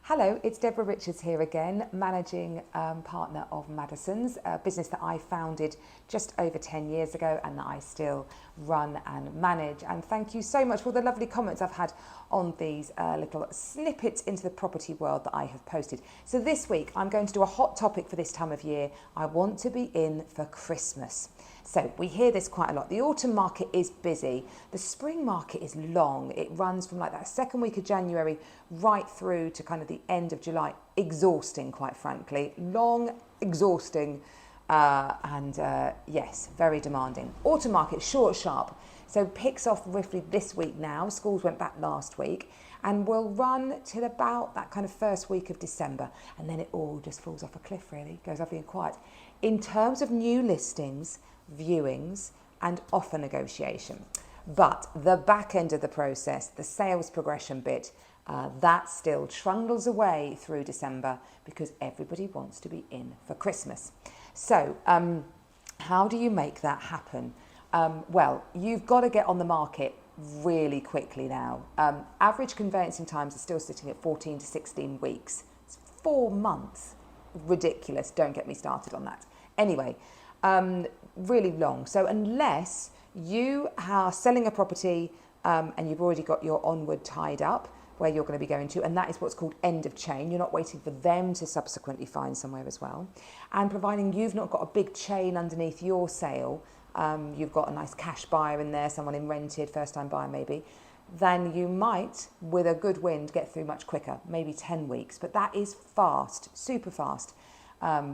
Hello, it's Deborah Richards here again, managing partner of Madison's, a business that I founded just over 10 years ago and that I still run and manage. And thank you so much for the lovely comments I've had on these little snippets into the property world that I have posted. So this week I'm going to do a hot topic for this time of year. I want to be in for Christmas. So we hear this quite a lot. The autumn market is busy. The spring market is long. It runs from like that second week of January right through to kind of the end of July. Exhausting, quite frankly. Long, exhausting, and yes, very demanding. Autumn market, short, sharp. So picks off roughly this week now. Schools went back last week and will run till about that kind of first week of December. And then it all just falls off a cliff, really. Goes off being quiet. In terms of new listings, viewings and offer negotiation. But the back end of the process, the sales progression bit, that still trundles away through December because everybody wants to be in for Christmas. So how do you make that happen? Well, you've got to get on the market really quickly now. Average conveyancing times are still sitting at 14 to 16 weeks. It's 4 months. Ridiculous. Don't get me started on that. Anyway, really long. So unless you are selling a property and you've already got your onward tied up where you're going to be going to, and that is what's called end of chain. You're not waiting for them to subsequently find somewhere as well. And providing you've not got a big chain underneath your sale, you've got a nice cash buyer in there, someone in rented, first time buyer maybe, then you might, with a good wind, get through much quicker, maybe 10 weeks. But that is fast, super fast.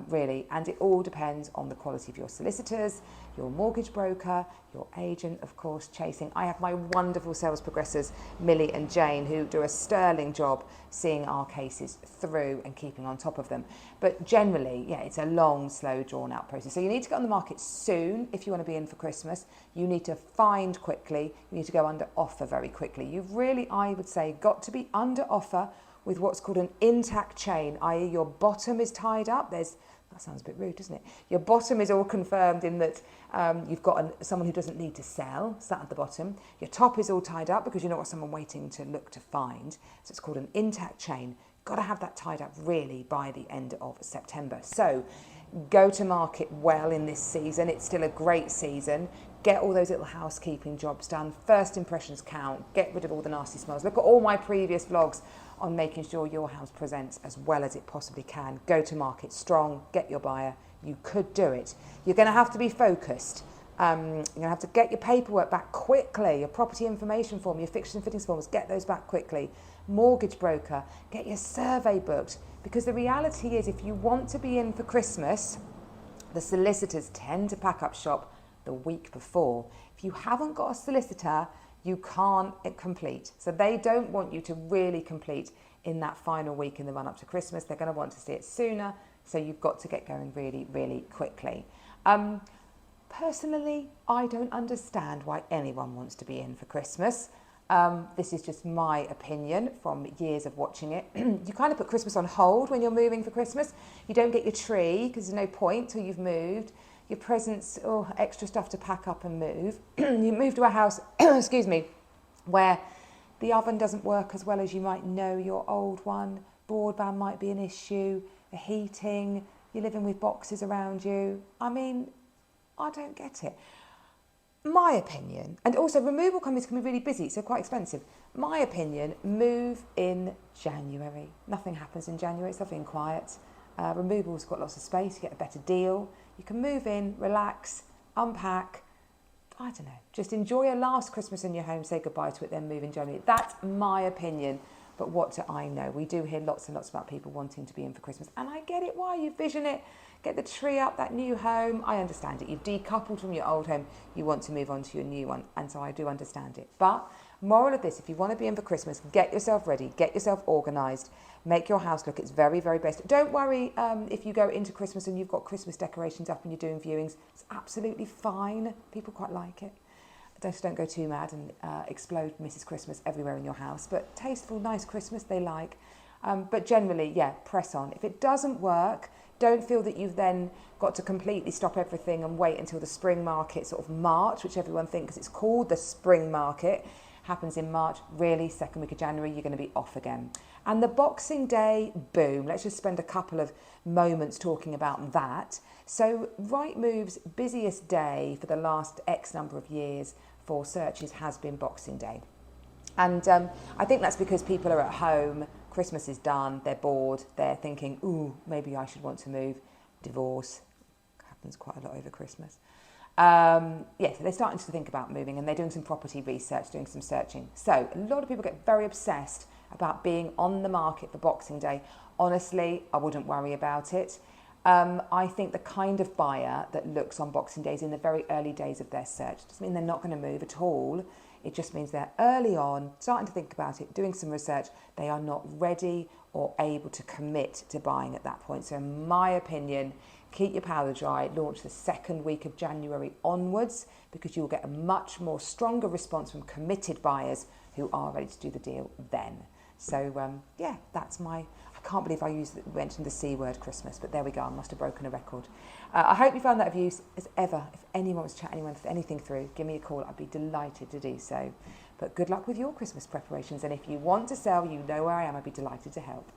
Really, and it all depends on the quality of your solicitors, your mortgage broker, your agent, of course, chasing. I have my wonderful sales progressors, Millie and Jane, who do a sterling job seeing our cases through and keeping on top of them. But generally, yeah, it's a long, slow, drawn-out process. So you need to get on the market soon if you want to be in for Christmas. You need to find quickly. You need to go under offer very quickly. You've really, I would say, got to be under offer with what's called an intact chain, i.e. your bottom is tied up. That sounds a bit rude, doesn't it? Your bottom is all confirmed in that you've got someone who doesn't need to sell, sat at the bottom. Your top is all tied up because you've not got someone waiting to look to find. So it's called an intact chain. Got to have that tied up really by the end of September. So go to market well in this season. It's still a great season. Get all those little housekeeping jobs done. First impressions count. Get rid of all the nasty smells. Look at all my previous vlogs on making sure your house presents as well as it possibly can. Go to market strong. Get your buyer. You could do it. You're going to have to be focused. You're going to have to get your paperwork back quickly. Your property information form, your fixtures and fittings forms, get those back quickly. Mortgage broker, get your survey booked. Because the reality is, if you want to be in for Christmas, the solicitors tend to pack up shop the week before. If you haven't got a solicitor, you can't complete. So they don't want you to really complete in that final week in the run up to Christmas. They're going to want to see it sooner. So you've got to get going really, really quickly. Personally, I don't understand why anyone wants to be in for Christmas. This is just my opinion from years of watching it. You kind of put Christmas on hold when you're moving for Christmas. You don't get your tree because there's no point till you've moved. Your presents, extra stuff to pack up and move. You move to a house, excuse me, where the oven doesn't work as well as you might know your old one. Broadband might be an issue, the heating, you're living with boxes around you. I mean, I don't get it. My opinion, and also removal companies can be really busy, so quite expensive. My opinion, move in January. Nothing happens in January, it's lovely and quiet. Removal's got lots of space, you get a better deal. You can move in, relax, unpack. I don't know, just enjoy a last Christmas in your home, say goodbye to it, then move in January. That's my opinion, but what do I know? We do hear lots and lots about people wanting to be in for Christmas, and I get it why. You vision it, get the tree up, that new home. I understand it. You've decoupled from your old home, you want to move on to your new one, and so I do understand it. But moral of this, if you want to be in for Christmas, get yourself ready, get yourself organised, make your house look its very, very best. Don't worry if you go into Christmas and you've got Christmas decorations up and you're doing viewings. It's absolutely fine. People quite like it. Just don't go too mad and explode Mrs. Christmas everywhere in your house. But tasteful, nice Christmas they like. But generally, yeah, press on. If it doesn't work, don't feel that you've then got to completely stop everything and wait until the spring market, sort of March, which everyone thinks it's called the spring market. happens in March, really, second week of January, you're going to be off again. And the Boxing Day boom, let's just spend a couple of moments talking about that. So Rightmove's busiest day for the last X number of years for searches has been Boxing Day. And I think that's because people are at home, Christmas is done, they're bored, they're thinking, ooh, maybe I should want to move. Divorce happens quite a lot over Christmas. So they're starting to think about moving, and they're doing some property research, doing some searching. So a lot of people get very obsessed about being on the market for Boxing Day. Honestly, I wouldn't worry about it. I think the kind of buyer that looks on Boxing Days in the very early days of their search doesn't mean they're not going to move at all. It just means they're early on, starting to think about it, doing some research. They are not ready or able to commit to buying at that point. So in my opinion, keep your powder dry, launch the second week of January onwards, because you'll get a much more stronger response from committed buyers who are ready to do the deal then. So that's I can't believe I mentioned the C word, Christmas, but there we go, I must have broken a record. I hope you found that of use. As ever, if anyone was chatting anything through, give me a call, I'd be delighted to do so. But good luck with your Christmas preparations, and if you want to sell, you know where I am, I'd be delighted to help.